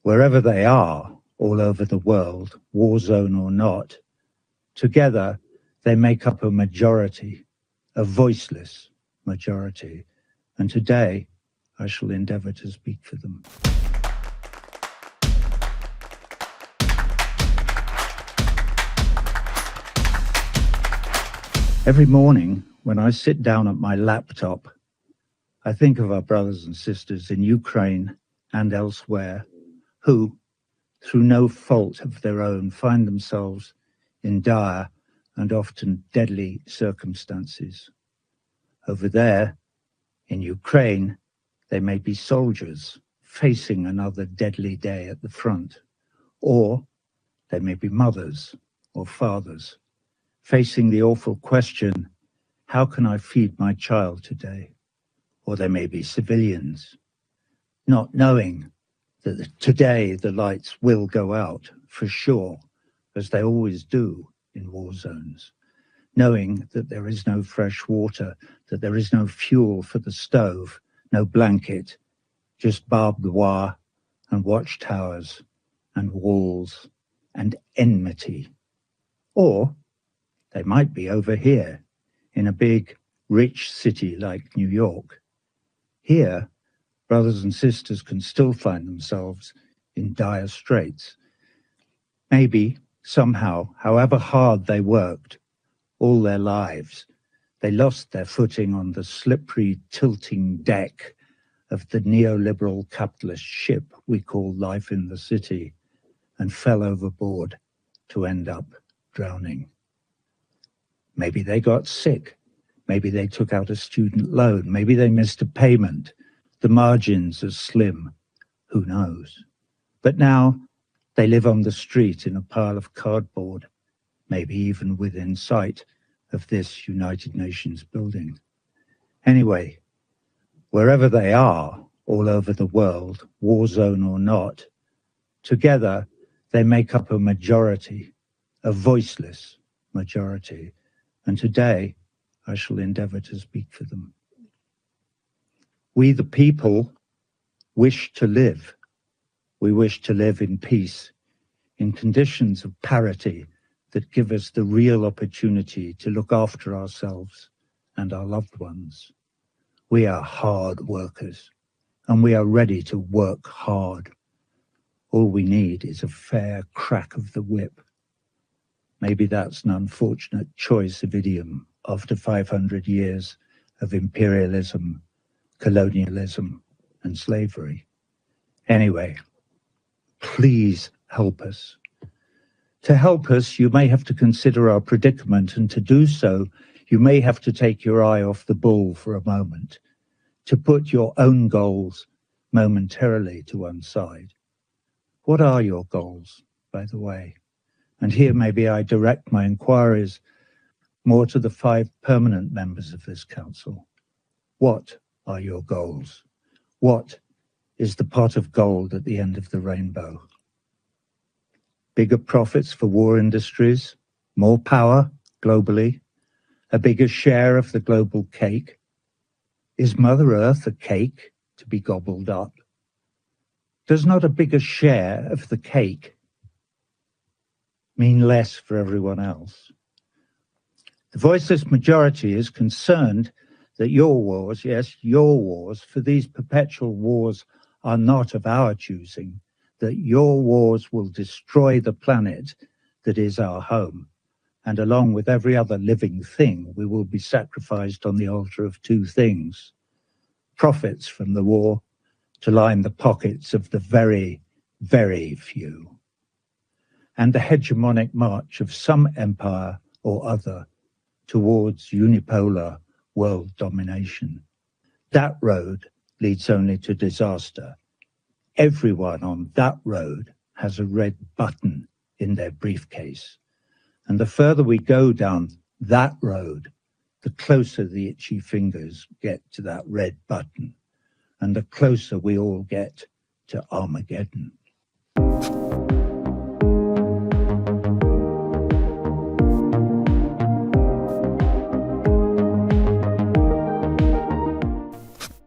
Wherever they are, all over the world, war zone or not, together they make up a majority, a voiceless majority, and today I shall endeavour to speak for them. Every morning when I sit down at my laptop, I think of our brothers and sisters in Ukraine and elsewhere who, through no fault of their own, find themselves in dire and often deadly circumstances. Over there, in Ukraine, they may be soldiers facing another deadly day at the front, or they may be mothers or fathers facing the awful question, how can I feed my child today? Or they may be civilians, not knowing that today the lights will go out for sure, as they always do in war zones, knowing that there is no fresh water, that there is no fuel for the stove, no blanket, just barbed wire and watchtowers and walls and enmity. Or they might be over here in a big, rich city like New York. Here, brothers and sisters can still find themselves in dire straits. Maybe, somehow, however hard they worked, all their lives, they lost their footing on the slippery, tilting deck of the neoliberal capitalist ship we call life in the city and fell overboard to end up drowning. Maybe they got sick. Maybe they took out a student loan. Maybe they missed a payment. The margins are slim. Who knows? But now they live on the street in a pile of cardboard, maybe even within sight of this United Nations building. Anyway, wherever they are, all over the world, war zone or not, together they make up a majority, a voiceless majority, and today I shall endeavour to speak for them. We, the people, wish to live. We wish to live in peace, in conditions of parity that give us the real opportunity to look after ourselves and our loved ones. We are hard workers, and we are ready to work hard. All we need is a fair crack of the whip. Maybe that's an unfortunate choice of idiom after 500 years of imperialism, colonialism, and slavery. Anyway, please help us. To help us, you may have to consider our predicament, and to do so, you may have to take your eye off the ball for a moment, to put your own goals momentarily to one side. What are your goals, by the way? And here maybe I direct my inquiries more to the 5 permanent members of this council. What are your goals? What is the pot of gold at the end of the rainbow? Bigger profits for war industries, more power globally, a bigger share of the global cake? Is Mother Earth a cake to be gobbled up? Does not a bigger share of the cake mean less for everyone else? The voiceless majority is concerned that your wars, yes, your wars, for these perpetual wars are not of our choosing, that your wars will destroy the planet that is our home. And along with every other living thing, we will be sacrificed on the altar of 2 things: profits from the war to line the pockets of the very, very few, and the hegemonic march of some empire or other towards unipolar world domination. That road leads only to disaster. Everyone on that road has a red button in their briefcase. And the further we go down that road, the closer the itchy fingers get to that red button, and the closer we all get to Armageddon.